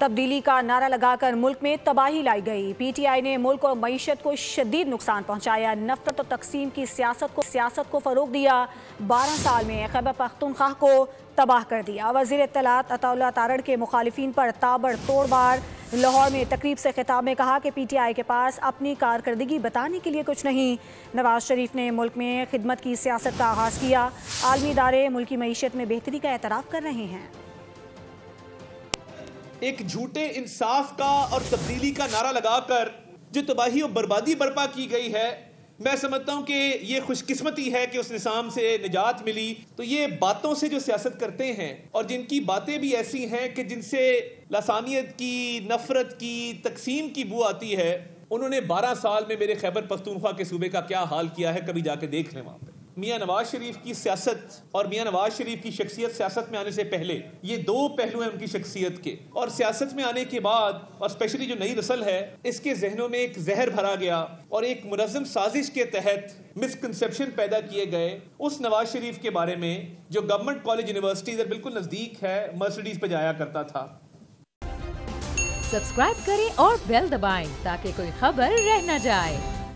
تبدیلی کا نعرہ لگا کر ملک میں تباہی لائی گئی۔ پی ٹی آئی نے ملک اور معیشت کو شدید نقصان پہنچایا، نفرت اور تقسیم کی سیاست کو فروغ دیا، 12 سال میں خیبر پختونخوا کو تباہ کر دیا۔ وزیر اطلاعات عطا اللہ تارڑ کے مخالفین پر تابڑ توڑ وار۔ لاہور میں تقریب سے خطاب میں کہا کہ پی ٹی آئی کے پاس اپنی کارکردگی بتانے کے لیے کچھ نہیں۔ نواز شریف نے ملک میں خدمت کی سیاست کا آغاز کیا۔ عالمی ادارے ملکی معیشت میں بہتری کا اعتراف کر رہے ہیں۔ ایک جھوٹے انصاف کا اور تبدیلی کا نعرہ لگا کر جو تباہی اور بربادی برپا کی گئی ہے، میں سمجھتا ہوں کہ یہ خوش قسمتی ہے کہ اس نظام سے نجات ملی۔ تو یہ باتوں سے جو سیاست کرتے ہیں اور جن کی باتیں بھی ایسی ہیں کہ جن سے لسانیت کی، نفرت کی، تقسیم کی بو آتی ہے، انہوں نے 12 سال میں میرے خیبر پختونخوا کے صوبے کا کیا حال کیا ہے، کبھی جا کے دیکھ لیں وہاں پہ۔ میاں نواز شریف کی سیاست اور میاں نواز شریف کی شخصیت سیاست میں آنے سے پہلے، یہ دو پہلو ہیں ان کی شخصیت کے، اور سیاست میں آنے کے بعد اور اسپیشلی جو نئی نسل ہے اس کے ذہنوں میں ایک زہر بھرا گیا اور ایک منظم سازش کے تحت مسکنسیپشن پیدا کیے گئے اس نواز شریف کے بارے میں جو گورنمنٹ کالج یونیورسٹی سے بالکل نزدیک ہے، مرسیڈیز پہ جایا کرتا تھا۔ سبسکرائب کریں اور بیل دبائیں تاکہ کوئی خبر رہ نہ جائے۔